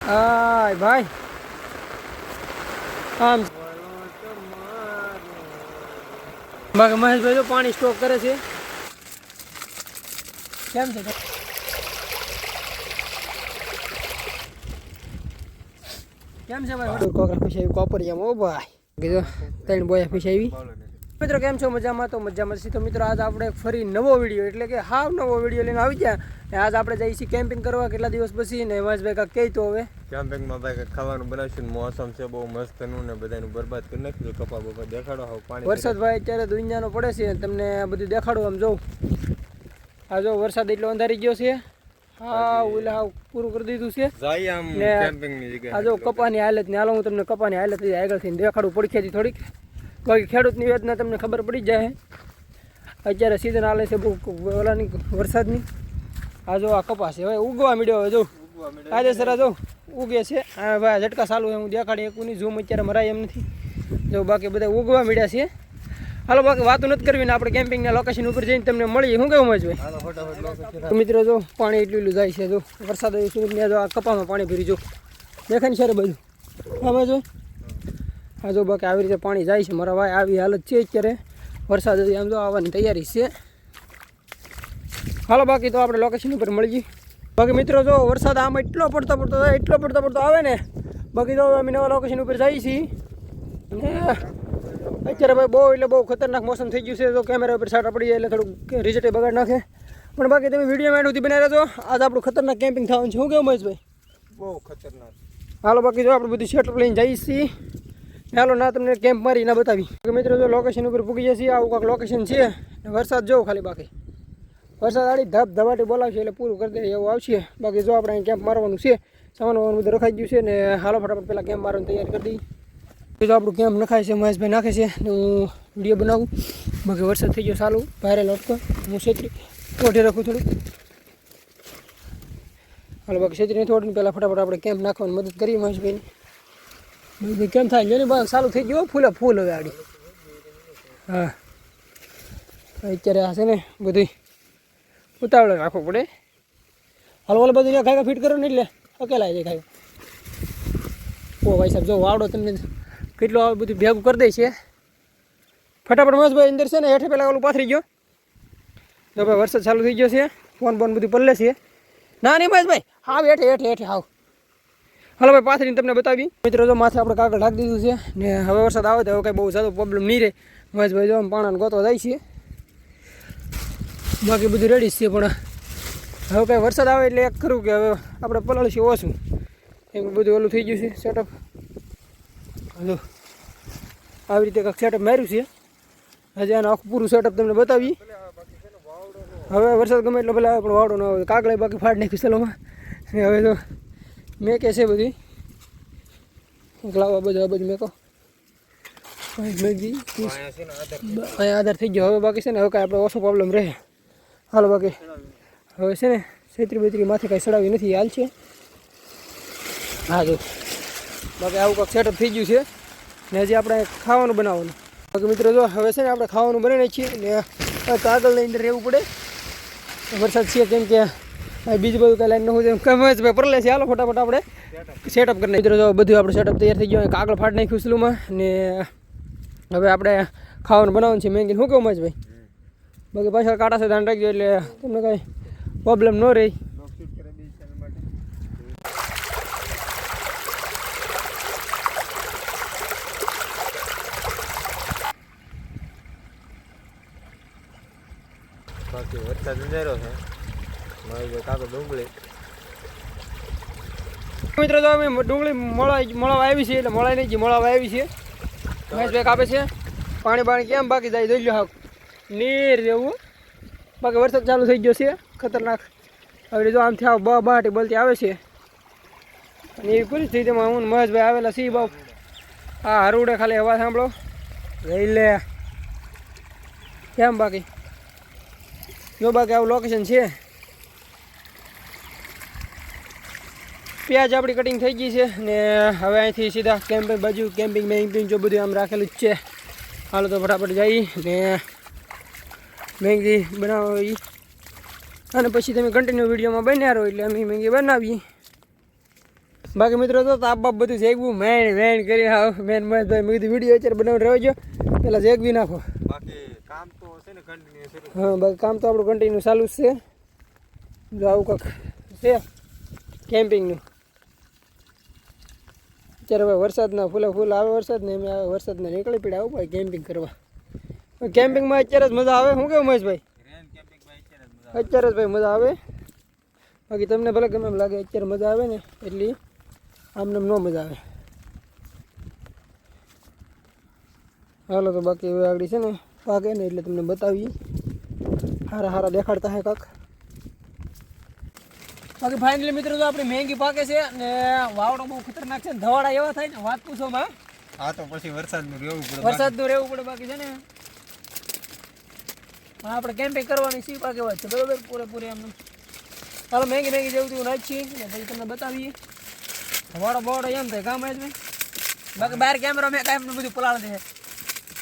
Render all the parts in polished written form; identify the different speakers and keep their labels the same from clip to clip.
Speaker 1: હાય ભાઈ આમ બાકી મહેશભાઈ જો પાણી સ્ટોક કરે છે. કેમ છે કેમ છે ભાઈ? કોકરા ફિશ આવી કોપરિયામાં. ઓ ભાઈ કીધું 3 બોયા ફિશ આવી. મિત્રો કેમ છો? મજામાં? તો મજામાં છીએ. તો મિત્રો આજ આપણે ફરી નવો વિડીયો એટલે કે હાવ નવો વિડીયો લઈને આવી ગયા. આજ આપણે જઈએ છીએ કેમ્પિંગ કરવા કેટલા દિવસ પછી. ને મહેશભાઈ કાંઈક કહી તો હવે
Speaker 2: કેમ્પિંગમાં ભાઈ ખાવાનું બનાવશું. મોસમ છે બહુ મસ્તનું ને બધાનું બરબાદ કરી નાખ્યું. કપા બપા દેખાડો હવે પાણી
Speaker 1: વરસાદ ભાઈ અત્યારે દુનિયાનો પડે છે. તમને બધું દેખાડું આમ જોઉં. આ જો વરસાદ એટલો અંધારી ગયો છે. હા ઓલા હાવ પૂરું કરી દીધું છે.
Speaker 2: જાય આમ કેમ્પિંગની જગ્યાએ.
Speaker 1: આ જો કપાની હાલત ને હાલો હું તમને કપાની હાલત આગળથી દેખાડું પડખેથી થોડીક. બાકી ખેડૂતની વેદના તમને ખબર પડી જાય. અત્યારે સિઝન હાલે છે બહુ ઓલાની વરસાદની. આ જો આ કપાસ છે હવે ઉગવા મીડ્યો. હવે જો આજે સર જો ઉગે છે. હા ભાઈ ઝટકા ચાલુ હું દેખાડી એકુની ઝૂમ અત્યારે મરાય એમ નથી. જો બાકી બધા ઉગવા મીડ્યા છે. હાલો બાકી વાતો નથી કરવી ને આપણે કેમ્પિંગના લોકેશન ઉપર જઈને તમને મળીએ. શું કેવું મજભાઈ? મિત્રો જો પાણી એટલું જાય છે. જો વરસાદ સુરતની જો આ કપામાં પાણી ભરી જો દેખાય ને સર બધું આમાં જો. હા જો બાકી આવી રીતે પાણી જાય છે. મારા ભાઈ આવી હાલત છે અત્યારે. વરસાદ આમ જો આવવાની તૈયારી છે. હાલો બાકી તો આપણે લોકેશન ઉપર મળીએ. બાકી મિત્રો જો વરસાદ આમ એટલો પડતો આવે ને. બાકી તો અમે નવા લોકેશન ઉપર જઈએ છીએ ને અત્યારે ભાઈ બહુ એટલે બહુ ખતરનાક મોસમ થઈ ગયું છે. તો કેમેરા ઉપર સાટા પડી જાય એટલે થોડુંક રિઝલ્ટ બગાડ નાખે. પણ બાકી તમે વિડીયો સુધી બનાવી રહેજો. આજ આપણું ખતરનાક કેમ્પિંગ થવાનું છે. શું કેવું મહેશભાઈ?
Speaker 2: બહુ ખતરનાક.
Speaker 1: હાલો બાકી જો આપણે બધું સેટઅપ લઈને જઈએ છીએ. ચાલો ના તમને કેમ્પ મારી ના બતાવી. મિત્રો જો લોકેશન ઉપર પૂગી જશે. આવું કાંઈક લોકેશન છે. વરસાદ જોવો ખાલી. બાકી વરસાદ આડી ધબાટી બોલાવશે એટલે પૂરું કરી દે એવું આવશે. બાકી જો આપણે અહીં કેમ્પ મારવાનું છે. સામાન બધું રખાઈ ગયું છે ને હાલો ફટાફટ પહેલાં કેમ્પ મારવાની તૈયારી કરી દઈએ. જો આપણું કેમ્પ નખાય છે. મહેશભાઈ નાખે છે ને હું વિડીયો બનાવું. બાકી વરસાદ થઈ ગયો ચાલુ ભારે લટકો. હું છેતરી ઓઢી રાખું થોડુંક. હાલો બાકી છેતરી થોડું પહેલાં ફટાફટ આપણે કેમ્પ નાખવાની મદદ કરીએ મહેશભાઈની. બધું કેમ થાય જેની બાદ ચાલુ થઈ ગયું ફૂલે ફૂલ હવે આડી. હા અત્યારે આ છે ને બધું ઉતાવળે રાખવું પડે. હાલ ઓલે બધું ખાઈ ફિટ કરો ને એટલે અકેલા જાય ખાઈ. ઓ ભાઈ સાહેબ જો વાવડો તમને કેટલું આવે બધું ભેગું કરી દે છે. ફટાફટ મહેશભાઈ અંદર છે ને હેઠે પહેલાં ઓલું પાથરી ગયો. તો ભાઈ વરસાદ ચાલુ થઈ ગયો છે. ફોન બધું પલ્લે છે. ના નહીં મહેશભાઈ હાવ હેઠે હાવ. હાલો ભાઈ પાથરીને તમને બતાવી. મિત્રો જો માથે આપણે કાગળ ઢાંકી દીધું છે ને હવે વરસાદ આવે તો હવે કંઈ બહુ સારો પ્રોબ્લેમ નહીં રહે. મહેશભાઈ જો આમ પાણાને ગોતવા જાય છે. બાકી બધું રેડી છે. પણ હવે કંઈ વરસાદ આવે એટલે એક ખરું કે હવે આપણે પલાળીશું ઓછું. એમ બધું ઓલું થઈ ગયું છે સેટઅપ. હલો આવી રીતે કંઈક સેટઅપ માર્યું છે. હજી આનું આખું પૂરું સેટઅપ તમને બતાવી. હવે વરસાદ ગમે એટલો ભલે આવે પણ વાવડો ન આવે. કાગળ બાકી ફાડ નાખી ચલોમાં. હવે તો મેં કે છે બધી લાવવા બધું મેકો અહીંયા આધાર થઈ ગયો. હવે બાકી છે ને હવે કાંઈ આપણે ઓછો પ્રોબ્લેમ રહે. હાલો બાકી હવે છે ને છેતરી માથે કાંઈ ચડાવી નથી હાલ છે. હા જો બાકી આવું કાંઈક સેટઅપ થઈ ગયું છે ને હજી આપણે ખાવાનું બનાવવાનું. બાકી મિત્રો જો હવે છે ને આપણે ખાવાનું બનાવીએ છીએ ને કાગળની અંદર રહેવું પડે. વરસાદ છે કેમ કે બીજું બધું કાંઈ લાઈન ન હોય ભાઈ પરલે છે. હાલો ફટાફટ આપણે સેટઅપ કરી નાખીએ. મિત્રો જો બધું આપણે સેટઅપ તૈયાર થઈ ગયું. કાગળ ફાટ નાખ્યું સ્લુમાં ને હવે આપણે ખાવાનું બનાવવાનું છે. મેંગીને શું કહું મહેશભાઈ? બાકી પાછળ કાંટા છે ધ્યાન રાખજો એટલે તમને કાંઈ પ્રોબ્લેમ ન રહે.
Speaker 2: બાકી વરસાદ અંધારો છે. મારી કાકો ડુંગળી
Speaker 1: મિત્રો તો અમે ડુંગળી મળવા આવી છે એટલે મળાઈ નહીં મળવા આવી છે. મહેશભાઈ કાપે છે. પાણી કેમ બાકી જાય જોઈ લો હાવ નીર જેવું. બાકી વરસાદ ચાલુ થઈ ગયો છે ખતરનાક. હવે જો આમથી આવ બહાટી બોલતી આવે છે અને એવી પરિસ્થિતિમાં હું મહેશભાઈ આવેલા સી બાપ. હા હરુડે ખાલી હવા સાંભળો લઈ લે કેમ. બાકી જો બાકી આવું લોકેશન છે. પ્યાજ આપણી કટિંગ થઈ ગઈ છે ને હવે અહીંથી સીધા કેમ્પિંગ બાજુ કેમ્પિંગ જો બધું આમ રાખેલું જ છે. હાલો તો ફટાફટ જઈ ને મેગી બનાવી અને પછી તમે કન્ટિન્યુ વિડીયોમાં બન્યા રહો એટલે અમે મેગી બનાવીએ. બાકી મિત્રો તો તાપ બાપ બધું શેકવું મેણ વેણ કરી મેન મહેશભાઈ મેં કીધું વિડીયો અત્યારે બનાવી રહ્યો છો પેલા શેકવી નાખો.
Speaker 2: બાકી કામ તો છે ને કન્ટિન્યુ શરૂ.
Speaker 1: હા બાકી કામ તો આપણું કન્ટિન્યુ ચાલુ જ છે. જો આવું કંઈક છે કેમ્પિંગનું. અત્યારે હવે વરસાદના ફૂલ આવે વરસાદ ને એમ આવે વરસાદના નીકળી પડ્યા આવું ભાઈ કેમ્પિંગ કરવા. કેમ્પિંગમાં અત્યારે જ મજા આવે. શું કેવું મહેશભાઈ? અત્યારે જ ભાઈ મજા આવે. બાકી તમને ભલે ગમે એમ લાગે અત્યારે મજા આવે ને એટલી આમને ન મજા આવે. હાલો તો બાકી હવે આગળ છે ને પાકે ને એટલે તમને બતાવીએ હારા દેખાડતા હે કાંક. બાકી ફાઇનલી મિત્રો તો આપણી મેંગી પાકે છે અને વાવડો બહુ ખતરનાક છે ને ધવાડા એવા થાય ને વાત પૂછો માં.
Speaker 2: હા તો પછી વરસાદનું રહેવું પડે.
Speaker 1: બાકી છે ને આપણે કેમ્પિંગ કરવાની સી પાકે વાત છે બરોબર પૂરેપૂરી એમને. ચાલો મેંગી જેવું તેવું નાખીએ ને પછી તમને બતાવીએ. વાડો બવાડો એમ થાય કામ જ નહીં. બાકી બહાર કેમેરા મેં કાંઈ બધું પલાળ દે.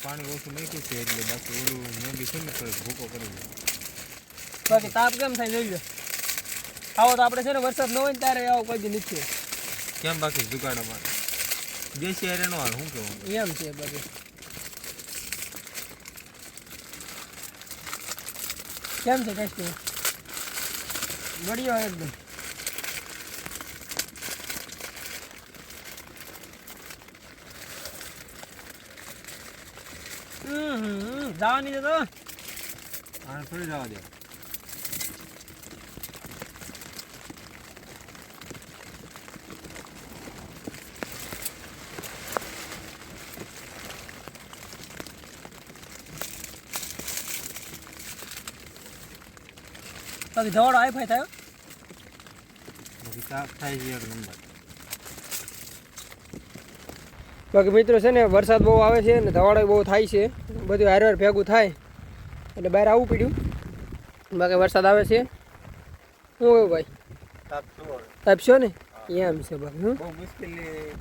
Speaker 2: પાણી ઓછું નાખ્યું છે એટલે બાકી ઓલું મેંગી છે ને થોડીક ભૂકો કરી દે.
Speaker 1: બાકી તાપ કેમ થાય જોઈ લો. આવો તો આપણે છે ને વરસાદ ન હોય ને ત્યારે આવો કોઈ દી નથી
Speaker 2: કેમ બાકી જુગાડામાં દેશી હારે નો હાલ શું કેવું
Speaker 1: એમ છે. બાકી કેમ છે ટેસ્ટી? બઢિયા એકદમ. જવાની છે તો
Speaker 2: હા થોડી જવા દે.
Speaker 1: બાકી ધવાડો હાઈફાઈ થયો.
Speaker 2: બાકી તાપ થાય છે એક નંબર.
Speaker 1: બાકી મિત્રો છે ને વરસાદ બહુ આવે છે ને ધવાડો બહુ થાય છે. બધું હાર ભેગું થાય એટલે બહાર આવવું પડ્યું. બાકી વરસાદ આવે છે. શું કહ્યું ભાઈ? તાપશો ને એમ છે. બાકી હું
Speaker 2: બહુ મુશ્કેલી.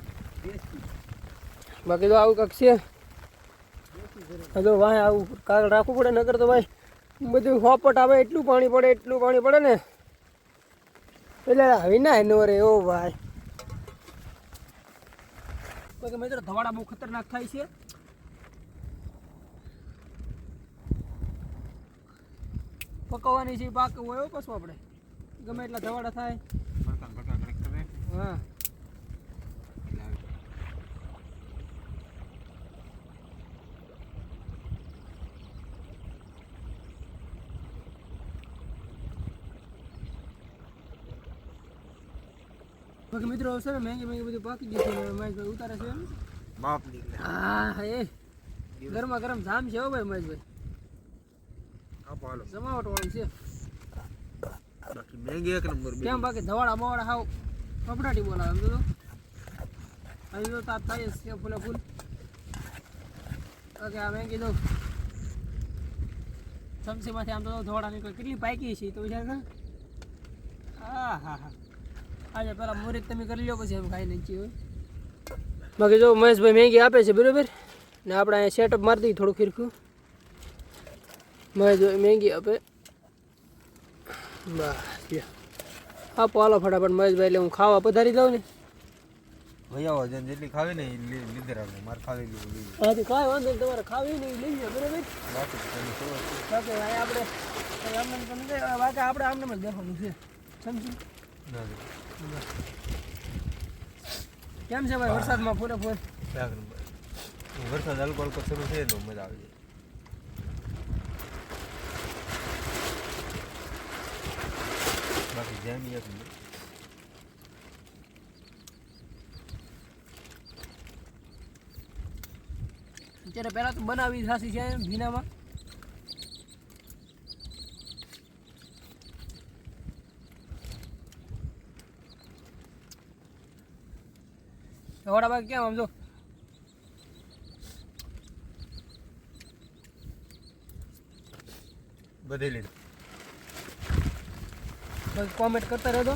Speaker 1: બાકી તો આવું કંઈક છે. હજુ વાંહે આવું કાગળ રાખવું પડે નકર તો ભાઈ બધું હોપટ આવે એટલું પાણી પડે ને એટલે આવી ના એનો રે ઓ ભાઈ. બાકી મિત્રો ધવાડા બહુ ખતરનાક થાય છે. પકવવાની છે પાક હોય પાછું આપણે ગમે એટલા ધવાડા થાય. હા બાકી મિત્રો આવશે ને મેંગી બધું પાકી ગયું છે. મહેશભાઈ ઉતારે છે એમ.
Speaker 2: બાપ નીકળે.
Speaker 1: હા એ ગરમા ગરમ જામ છે હો ભાઈ મહેશભાઈ.
Speaker 2: આપો હાલો.
Speaker 1: જમાવટ વાળું છે.
Speaker 2: બાકી મેંગી એક નંબર.
Speaker 1: કેમ બાકી ધવાડા બવાડા હાવ કપડાટી બોલાવે એમ તો અહીં તો તાપ થાય છે ફૂલે ફૂલ. ઓકે આ મેંગી દઉં ચમચીમાંથી આમ તો ધવાડા નીકળે કેટલી પાકી છે તો વિચાર કર. હા હા હા આજે પેલા મુહૂર્ત તમે કરી લો પછી એમ ખાઈ નાખીએ હોય. બાકી જો મહેશભાઈ મેંગી આપે છે બરાબર ને આપણે અહીંયા સેટઅપ મારી દઈએ થોડું ખીરખું. મહેશભાઈ મેંગી આપે બસ આપો હાલો ફટાફટ મહેશભાઈ એટલે હું ખાવા પધારી દઉં ને.
Speaker 2: ભૈયા વજન જેટલી ખાવી ને એ લીધે રાખો. મારે ખાવી લીધું.
Speaker 1: હા તો કાંઈ વાંધો નહીં તમારે ખાવી નહીં લઈ જાઓ બરાબર.
Speaker 2: બાકી તો તમે શું
Speaker 1: બાકી આપણે બાકી આપણે આમને જ દેખવાનું છે સમજી. કેમ છે ભાઈ વરસાદમાં ફૂલે ફૂલ?
Speaker 2: એક નંબર. વરસાદ હલકો હલકો શરૂ થઈ તો મજા આવી જાય. બાકી જેમ એક નંબર.
Speaker 1: અત્યારે પહેલાં તો બનાવી સાસી છે ભીનામાં. ધવાડા બાકી કેમ આમ જો
Speaker 2: બધી લીધું.
Speaker 1: બસ કોમેન્ટ કરતા રહેજો.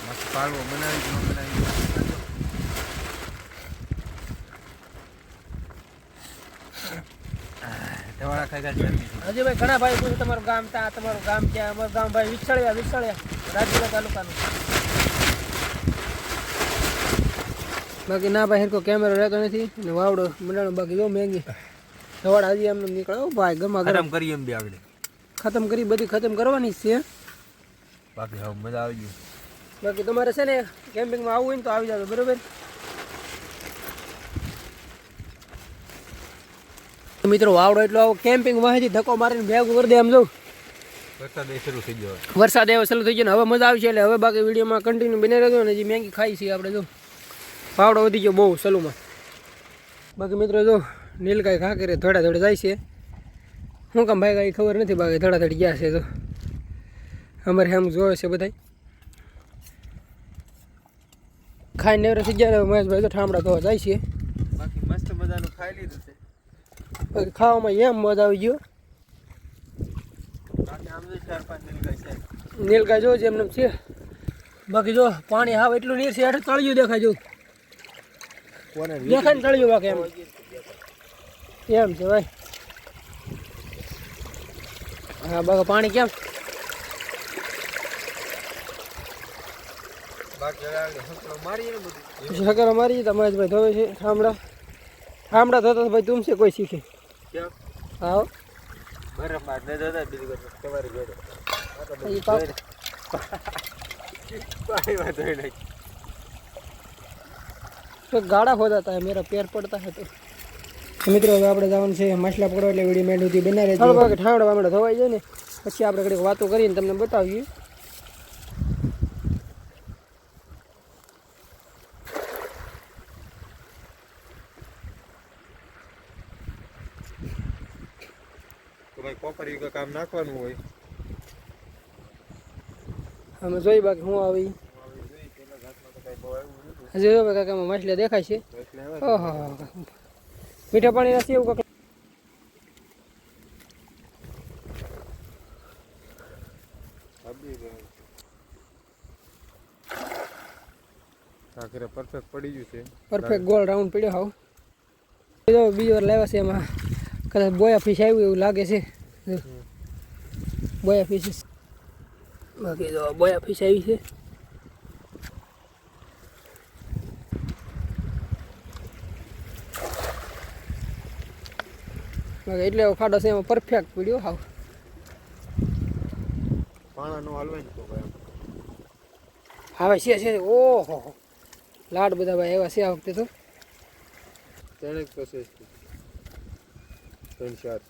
Speaker 2: મસ્ત પાડવો બનાવી ન બનાવી ધવાડા ખાઈ ખાઈ
Speaker 1: હજી ભાઈ ઘણા ભાઈ પૂછે તમારું ગામ ત્યાં, તમારું ગામ ક્યાં? અમારું ગામ ભાઈ વિસળિયા રાજુલા તાલુકાનું. બાકી ના ભાઈ હેરકો કેમેરો રહેતો નથી ને વાવડો મંડાણો બાકી જો મેંગી સવાડા હજી એમને નીકળે ભાઈ ગમા ગરમ
Speaker 2: કરી એમ બી આગળ
Speaker 1: ખતમ કરી બધી ખતમ કરવાની જ છે.
Speaker 2: બાકી હવે મજા આવી ગઈ.
Speaker 1: બાકી તમારે છે ને કેમ્પિંગમાં આવવું હોય ને તો આવી જાવ બરોબર. મિત્રો વાવડો એટલો આવો કેમ્પિંગ વાંચી ધક્કો મારીને ભેગું કરી દે એમ જો.
Speaker 2: વરસાદ શરૂ થઈ ગયો,
Speaker 1: વરસાદ એવો શરૂ થઈ ગયો ને હવે મજા આવશે. એટલે હવે બાકી વિડીયોમાં કન્ટિન્યુ બને રહેજો ને હજી મેંગી ખાઈ છીએ આપણે. જો વાવડો વધી ગયો બહુ સલુમાં. બાકી મિત્રો જો નીલકાઈ ખા કરે થોડા થોડે જાય છે. શું કામ ભાઈ કાંઈ ખબર નથી. બાકી થોડા થોડી ગયા છે. તો અમારે આમ જોવે છે બધા ખાઈને નેવરા થઈ ગયા. મહેશભાઈ તો ઠામડા તો જાય છે.
Speaker 2: બાકી મસ્ત મજાનું ખાઈ લીધું છે.
Speaker 1: બાકી ખાવામાં એમ મજા આવી ગયો.
Speaker 2: બાકી આમ જો 4-5 નીલગાય છે.
Speaker 1: નીલગાય જો એમને છે. બાકી જો પાણી હાવ એટલું નીર છે હેઠળ તળિયું દેખાય જો. દેખાય ને તળિયું બાકી એમ છે ભાઈ. હા બાકી પાણી કેમ શકર મારી તમારે ભાઈ ધોવે છે. ઠામડા ધોતા ભાઈ તુમ છે કોઈ શીખે. હા तो गाड़ा हो जाता है मेरा पैर पड़ता है तो મિત્રો હવે આપણે જવાનું છે માછલા પકડવા. એટલે વિડીયો મેં સુધી બનાવી રહેજો. બાકી ઠામડા વામડા ધોવાઈ જાય ને પછી આપણે ઘડીક વાતો કરીને તમને બતાવીએ.
Speaker 2: તો ભાઈ કોપરિયું કામ નાખવાનું હોય
Speaker 1: અમે જોઈ બાકી હું આવી હજી જો કાકામાં માછલા દેખાય છે. ઓહો મીઠા પાણી નથી એવું કાકા.
Speaker 2: પરફેક્ટ પડી ગયું છે.
Speaker 1: પરફેક્ટ ગોળ રાઉન્ડ પડ્યો હાવ. જો બીજી વાર લાવ્યા છે. એમાં કદાચ બોયા ફિશ આવ્યું એવું લાગે છે. બોયા ફિશ બાકી જો બોયા ફિશ આવી છે. એટલે ખાડો છે એમાં પરફેક્ટ પડ્યો હાવ.
Speaker 2: પાણાનો હલવાય ને તો ભાઈ
Speaker 1: હવે છે ઓહો લાડ બધા ભાઈ એવા છે આ વખતે તો.
Speaker 2: ત્રણેક પ્રોસેસ 3-4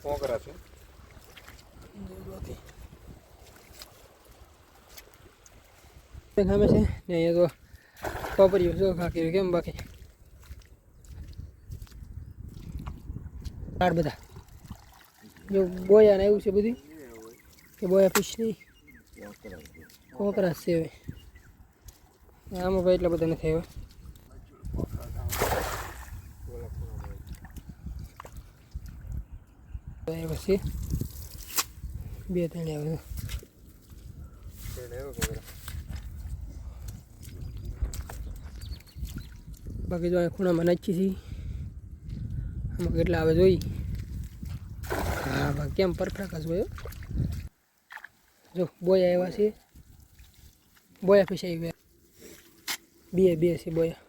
Speaker 2: કોકરા છે.
Speaker 1: ખામે છે ને અહીંયા તો કોપરિયું જો ખાકી કેમ બાકી લાડ બધા જો બોયા ને એવું છે બધું કે બોયા ફિશ નહીં કોકરા છે. હવે આમાં ભાઈ એટલા બધા નથી આવ્યા. છે 2-3 આવે. બાકી જો અહીં ખૂણામાં નાખી છીએ. આમાં કેટલા આવે જોઈ. હા બાકી કેમ પરફેક્ટ જ હોય. જો બોયા એવા છે. બોયા ફિશ આવી બે છે બોયા.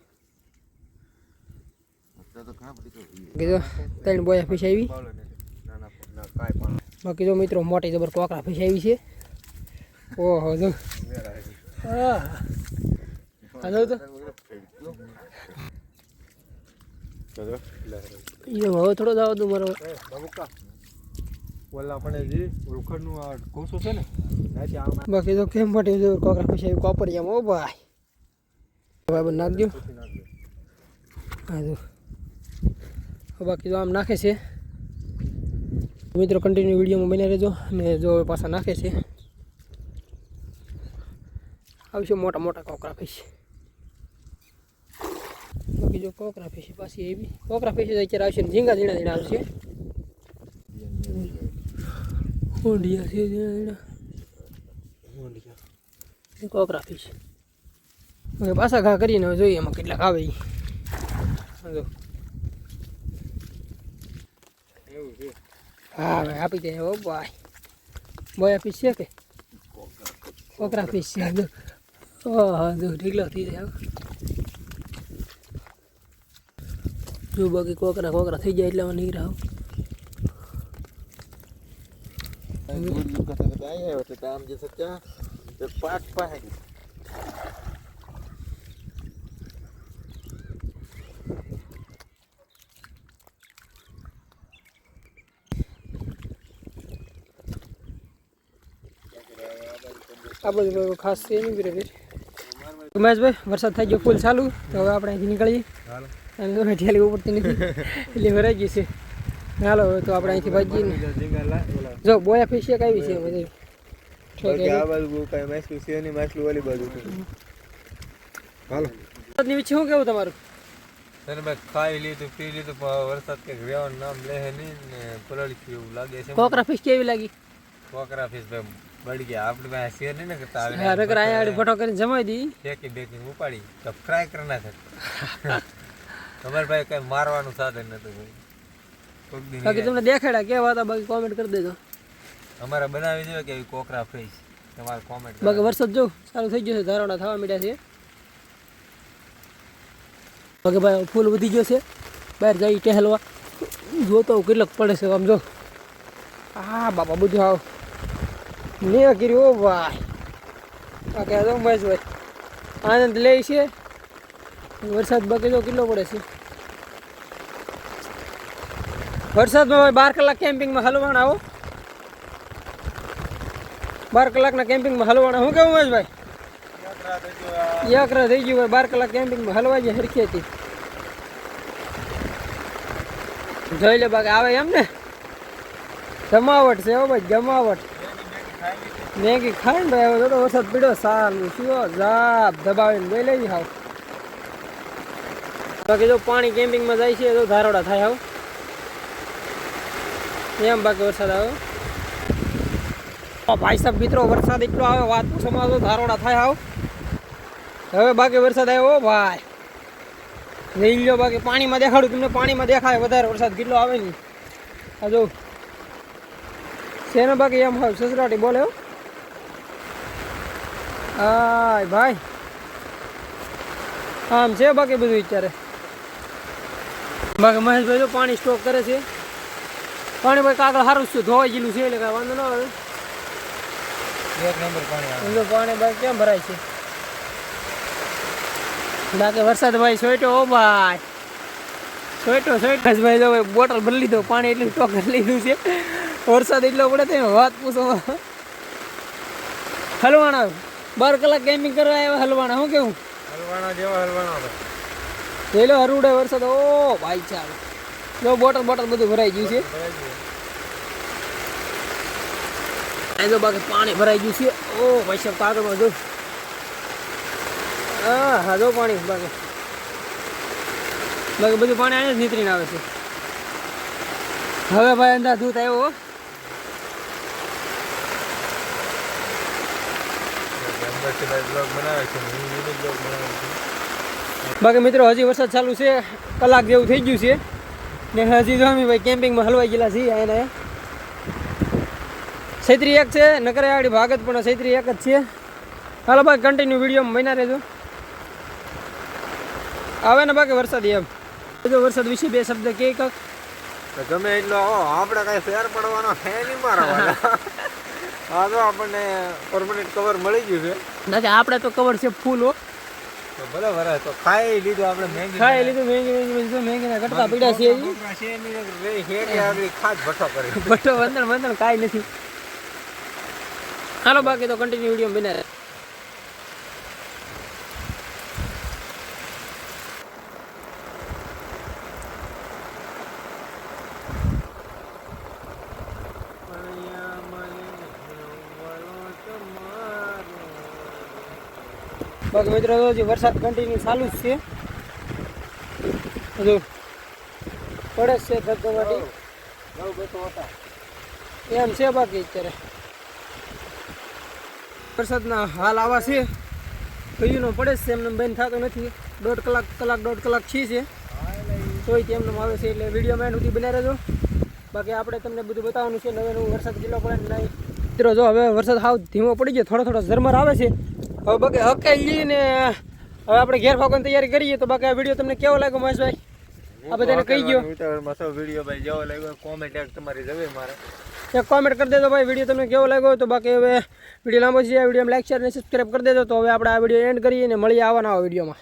Speaker 1: જો 3 બોયા ફિશ આવી. બાકી જો મિત્રો મોટી જબર કોકરા ફિશ આવી છે. ઓહો જો હા હાલો તો ये હવે થોડો જાવ તું મારો
Speaker 2: ઓલા આપણે જે ઉખડનું આ કોસો છે ને
Speaker 1: બાકી તો કેમ માટે જો કોકરા પછી કોપરિયામાં ઓ ભાઈ બરાબર નાખ દો. હા જો બાકી તો આમ નાખે છે. મિત્રો કન્ટિન્યુ વિડીયોમાં બને રહેજો ને જો પાછા નાખે છે. આવશે મોટા મોટા કોકરા ફિશ. બાકી જો કોકરા ફિશ પાછી એવી કોકરા ફિશ અત્યારે આવશે ને ઝીંગા ઝીણા આવશે. ઊંડિયા છે ઝીણા કોકરા ફિશ. હવે પાછા ઘા કરીને જોઈએ એમાં કેટલાક આવે. જો
Speaker 2: એવું છે
Speaker 1: હા ભાઈ આપી દે ઓ ભાઈ બોય પીસ છે કે કોકરા પીસ છે જો હા જો ઢીકલો થઈ જાય જો બાકી કોકરા થઈ જાય એટલે નહીં રાવ
Speaker 2: दूर का सकता है वो तो काम जैसे क्या तो पाट पाएंगे
Speaker 1: આ બધું ખાસ છે નહીં બરાબર ઉમેશભાઈ વરસાદ થઈ ગયો ફૂલ ચાલુ તો હવે આપણે અહીંથી નીકળીએ
Speaker 2: હાલો
Speaker 1: અને તો ઠેલી ઉપડતી નથી એટલે ભરાઈ ગઈ છે હાલો તો આપણે અહીંથી ભાગીએ ને જો બોયા ફિશિયા કઈ છે બધું
Speaker 2: આ બાજુ કઈ માછલું છે નહીં માછલું ઓલી બાજુ હાલો
Speaker 1: વરસાદની વિશે શું કેવું તમારું
Speaker 2: તને મેં ખાઈ લીધું પી લીધું પણ વરસાદ કંઈક રહેવાનું નામ લે નહીં ને પલળી એવું લાગે છે
Speaker 1: કોકરા ફિશ કેવી લાગી
Speaker 2: કોકરા ફીસ ભાઈ બળી ગયા આપણે પાસે શેર નહીં ને કરતા
Speaker 1: હા નકર આયા આડી ફટો કરીને જમાઈ દી
Speaker 2: બેકી ઉપાડી તો ફ્રાય કરી નાખે તમારે ભાઈ કઈ મારવાનું સાધન નતું ભાઈ કોક દી
Speaker 1: બાકી તમને દેખાડ્યા કેવા હતા બાકી કોમેન્ટ કરી દેજો
Speaker 2: અમારે બનાવી જોઈએ કે કોકરા ફ્રેશ તમારે કોમેન્ટ
Speaker 1: બાકી વરસાદ જો ચાલુ થઈ ગયો છે ધારોડા થવા મીડ્યા છે બાકી ભાઈ ફૂલ વધી ગયો છે બહાર જઈ ટહેલવા જોતો કેટલોક પડે છે આમ જો હા બાપા બધું આવ ને કર્યું ઓ ભાઈ બાકી આ તો બસ ભાઈ આનંદ લે છે વરસાદ બાકી જો કેટલો પડે છે વરસાદમાં 12 કલાક કેમ્પિંગમાં હલવાના આવો 12 કલાકના કેમ્પિંગમાં હલવાના શું કેવું મહેશભાઈ યાત્રા થઈ ગયું ભાઈ 12 કલાક કેમ્પિંગમાં હલવા જાય હરખી હતી જોઈ લે બાકી આવે એમ ને જમાવટ છે હો ભાઈ જમાવટ મેગી ખાઈને ભાઈ હવે તો વરસાદ પીડ્યો સારું શું જાપ દબાવીને લઈ લેવી હાવ બાકી જો પાણી કેમ્પિંગમાં જાય છે તો ધારોડા થાય હાવ એમ બાકી વરસાદ આવ્યો ભાઈ સાહેબ મિત્રો વરસાદ એટલો આવે વાત સમાજો ધારોડા થાય આવ હવે બાકી વરસાદ આવ્યો ભાઈ લઈ લો બાકી પાણીમાં દેખાડું તમને પાણીમાં દેખાય વધારે વરસાદ કેટલો આવે ને આ જો છે ને બાકી એમ હોય સસરાટી બોલે હા ભાઈ આમ છે બાકી બધું વિચારે બાકી મહેશભાઈ જો પાણી સ્ટોક કરે છે પાણી ભાઈ કાગળ સારું છે ધોવાઈ ગયેલું છે એટલે કાંઈ વાંધો ન આવે
Speaker 2: એક નંબર પાણી આવે
Speaker 1: પાણી ભાઈ કેમ ભરાય છે બાકી વરસાદ ભાઈ સોઈટો ઓ ભાઈ સોઈટો ભાઈ જો બોટલ ભરી લીધો પાણી એટલું સ્ટોક કરી લીધું છે વરસાદ એટલો પડે તો વાત પૂછો હલવાણા 12 કલાક કેમ્પિંગ કરવા આવ્યા હલવાણા શું કેવું
Speaker 2: હલવાણા જેવા હલવાણા
Speaker 1: પેલો હરુડે વરસાદ ઓ ભાઈ ચાલો જો બોટલ બધું ભરાઈ ગયું છે જો બાકી પાણી ભરાઈ ગયું છે ઓ ભાઈ સાહેબ કાગળમાં જો હા જો પાણી બાકી બધું પાણી આને જ નીતરીને આવે છે હવે ભાઈ અંદર દૂધ આવ્યો બાકી મિત્રો હજી વરસાદ ચાલુ છે કલાક જેવું થઈ ગયું છે ને હજી જો અમે ભાઈ કેમ્પિંગમાં હલવાઈ ગયેલા છીએ એને છેત્રી એક છે નકરે આડી ભાગત પણ છેત્રી એક જ છે હાલો ભાઈ કન્ટિન્યુ વિડીયોમાં બન્યા રહેજો આવે ને બાકી વરસાદ એમ જો વરસાદ વિશે બે શબ્દ કે
Speaker 2: ગમે એટલો આપણે કઈ ફેર પડવાનો છે નહીં મારવાના હા તો આપણને પરમનન્ટ કવર મળી ગયું છે
Speaker 1: ના કે આપણે તો કવર છે ફૂલ હો
Speaker 2: તો ભલે વરાય તો ખાઈ લીધું આપણે
Speaker 1: મેંગી ના કરતા પીડા છે
Speaker 2: ખાસ ભઠ્ઠો કરી
Speaker 1: ભઠ્ઠો વંદન કાંઈ નથી હાલો બાકી તો કન્ટિન્યુ વિડીયો બને બાકી મિત્રો હજી વરસાદ કન્ટિન્યુ ચાલુ જ છે હજુ પડે જ છે ધબધબાટી એમ છે બાકી અત્યારે વરસાદના હાલ આવા છે કયુંનો પડે જ છે એમને બંધ થતો નથી 1.5 કલાક છે તોય તેમને આવે છે એટલે વિડીયોમાં એન્ડ સુધી બન્યા રહેજો બાકી આપણે તમને બધું બતાવવાનું છે. નવે નવું વરસાદ કેટલો પડે ને નહીં. મિત્રો જો હવે વરસાદ હાવ ધીમો પડી ગયો, થોડો થોડો ઝરમર આવે છે. હવે બાકી હકાઈ લઈને હવે આપણે ઘેર ફાંકવાની તૈયારી કરીએ. તો બાકી આ વિડીયો તમને કેવો લાગ્યો મહેશભાઈ? આ બધાને કહી ગયો
Speaker 2: વિડીયો ભાઈ જેવો લાગ્યો કોમેન્ટ એક તમારી જવે મારે
Speaker 1: એક કોમેન્ટ કરી દેજો ભાઈ વિડીયો તમને કેવો લાગ્યો. તો બાકી હવે વિડીયો લાંબો છે, આ વિડીયોમાં લાઈક શેર અને સબસ્ક્રાઈબ કરી દેજો. તો હવે આપણે આ વિડીયો એન્ડ કરીએ અને મળીએ આવા નવા વિડીયોમાં.